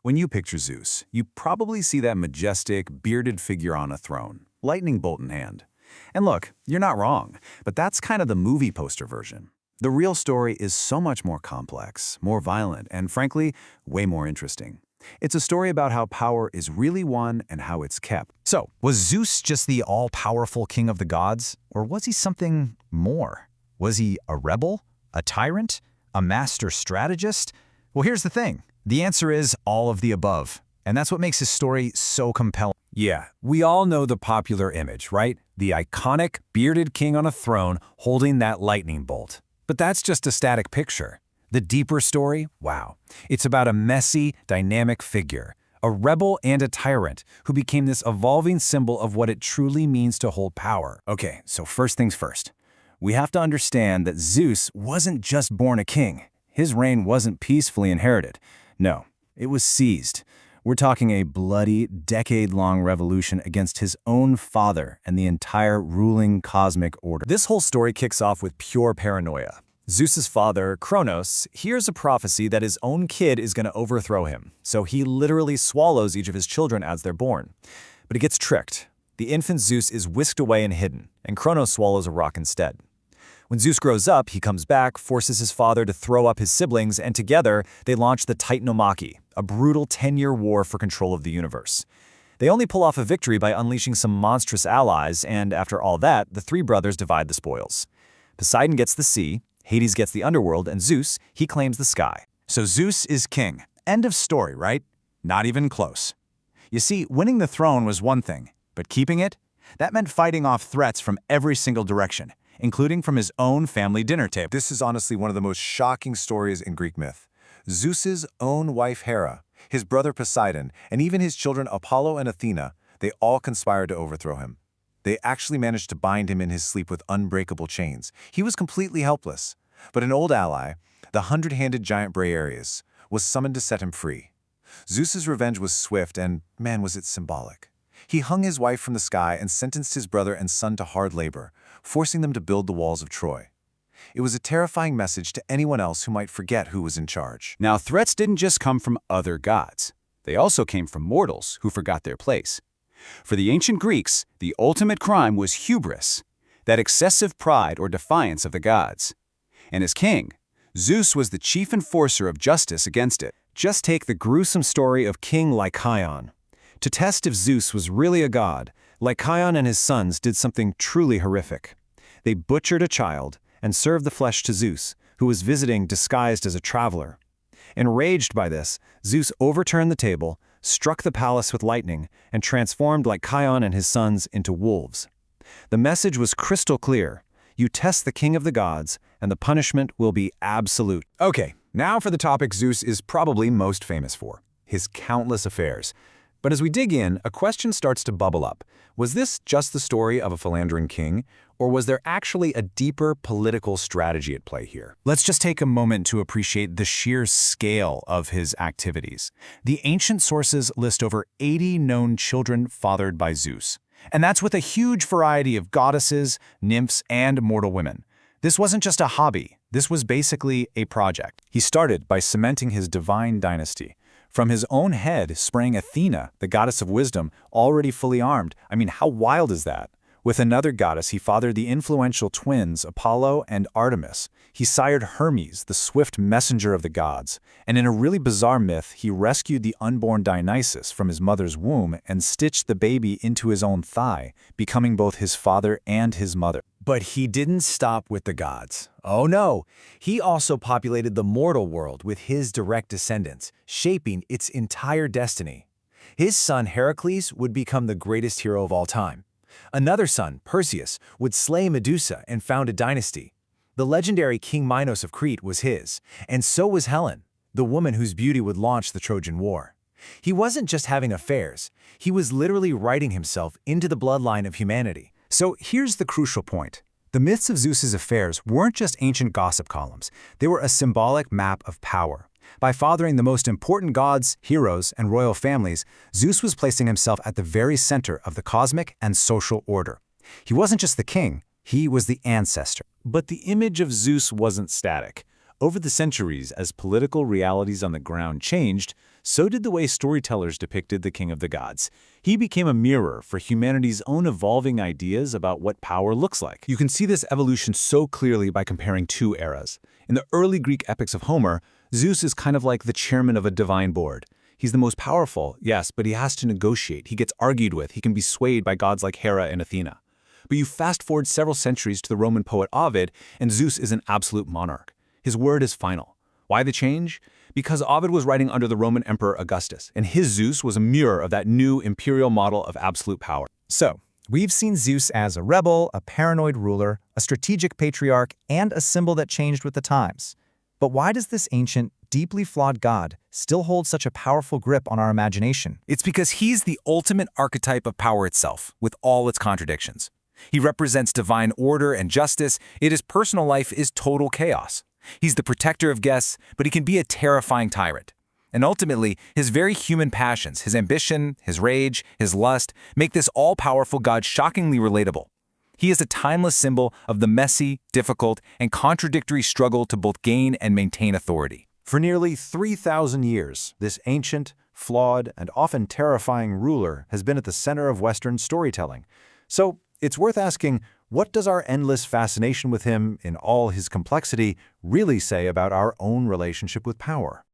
When you picture Zeus, you probably see that majestic, bearded figure on a throne, lightning bolt in hand. And look, you're not wrong, but that's kind of the movie poster version. The real story is so much more complex, more violent, and frankly, way more interesting. It's a story about how power is really won and how it's kept. So, was Zeus just the all-powerful king of the gods, or was he something more? Was he a rebel? A tyrant? A master strategist? Well, here's the thing. The answer is all of the above, and that's what makes his story so compelling. Yeah, we all know the popular image, right? The iconic, bearded king on a throne holding that lightning bolt. But that's just a static picture. The deeper story, wow. It's about a messy, dynamic figure, a rebel and a tyrant who became this evolving symbol of what it truly means to hold power. Okay, so first things first. We have to understand that Zeus wasn't just born a king. His reign wasn't peacefully inherited. No, it was seized. We're talking a bloody, decade-long revolution against his own father and the entire ruling cosmic order. This whole story kicks off with pure paranoia. Zeus's father, Cronus, hears a prophecy that his own kid is going to overthrow him, so he literally swallows each of his children as they're born. But he gets tricked. The infant Zeus is whisked away and hidden, and Cronus swallows a rock instead. When Zeus grows up, he comes back, forces his father to throw up his siblings, and together they launch the Titanomachy, a brutal 10-year war for control of the universe. They only pull off a victory by unleashing some monstrous allies, and after all that, the three brothers divide the spoils. Poseidon gets the sea, Hades gets the underworld, and Zeus, he claims the sky. So Zeus is king. End of story, right? Not even close. You see, winning the throne was one thing, but keeping it? That meant fighting off threats from every single direction, including from his own family dinner table. This is honestly one of the most shocking stories in Greek myth. Zeus's own wife Hera, his brother Poseidon, and even his children Apollo and Athena, they all conspired to overthrow him. They actually managed to bind him in his sleep with unbreakable chains. He was completely helpless. But an old ally, the hundred-handed giant Briareus, was summoned to set him free. Zeus's revenge was swift and, man, was it symbolic. He hung his wife from the sky and sentenced his brother and son to hard labor, forcing them to build the walls of Troy. It was a terrifying message to anyone else who might forget who was in charge. Now, threats didn't just come from other gods. They also came from mortals who forgot their place. For the ancient Greeks, the ultimate crime was hubris, that excessive pride or defiance of the gods. And as king, Zeus was the chief enforcer of justice against it. Just take the gruesome story of King Lycaon. To test if Zeus was really a god, Lycaon and his sons did something truly horrific. They butchered a child and served the flesh to Zeus, who was visiting disguised as a traveler. Enraged by this, Zeus overturned the table, struck the palace with lightning, and transformed Lycaon and his sons into wolves. The message was crystal clear. You test the king of the gods, and the punishment will be absolute. Okay, now for the topic Zeus is probably most famous for, his countless affairs. But as we dig in, a question starts to bubble up. Was this just the story of a philandering king, or was there actually a deeper political strategy at play here? Let's just take a moment to appreciate the sheer scale of his activities. The ancient sources list over 80 known children fathered by Zeus. And that's with a huge variety of goddesses, nymphs, and mortal women. This wasn't just a hobby. This was basically a project. He started by cementing his divine dynasty. From his own head sprang Athena, the goddess of wisdom, already fully armed. I mean, how wild is that? With another goddess, he fathered the influential twins Apollo and Artemis. He sired Hermes, the swift messenger of the gods. And in a really bizarre myth, he rescued the unborn Dionysus from his mother's womb and stitched the baby into his own thigh, becoming both his father and his mother. But he didn't stop with the gods. Oh no, he also populated the mortal world with his direct descendants, shaping its entire destiny. His son Heracles would become the greatest hero of all time. Another son, Perseus, would slay Medusa and found a dynasty. The legendary King Minos of Crete was his, and so was Helen, the woman whose beauty would launch the Trojan War. He wasn't just having affairs, he was literally writing himself into the bloodline of humanity. So here's the crucial point. The myths of Zeus's affairs weren't just ancient gossip columns. They were a symbolic map of power. By fathering the most important gods, heroes, and royal families, Zeus was placing himself at the very center of the cosmic and social order. He wasn't just the king, he was the ancestor. But the image of Zeus wasn't static. Over the centuries, as political realities on the ground changed, so did the way storytellers depicted the king of the gods. He became a mirror for humanity's own evolving ideas about what power looks like. You can see this evolution so clearly by comparing two eras. In the early Greek epics of Homer, Zeus is kind of like the chairman of a divine board. He's the most powerful, yes, but he has to negotiate. He gets argued with. He can be swayed by gods like Hera and Athena. But you fast forward several centuries to the Roman poet Ovid, and Zeus is an absolute monarch. His word is final. Why the change? Because Ovid was writing under the Roman Emperor Augustus, and his Zeus was a mirror of that new imperial model of absolute power. So, we've seen Zeus as a rebel, a paranoid ruler, a strategic patriarch, and a symbol that changed with the times. But why does this ancient, deeply flawed god still hold such a powerful grip on our imagination? It's because he's the ultimate archetype of power itself, with all its contradictions. He represents divine order and justice, yet his personal life is total chaos. He's the protector of guests, but he can be a terrifying tyrant. And ultimately, his very human passions, his ambition, his rage, his lust, make this all-powerful god shockingly relatable. He is a timeless symbol of the messy, difficult, and contradictory struggle to both gain and maintain authority. For nearly 3,000 years, this ancient, flawed, and often terrifying ruler has been at the center of Western storytelling. So, it's worth asking, what does our endless fascination with him, in all his complexity, really say about our own relationship with power?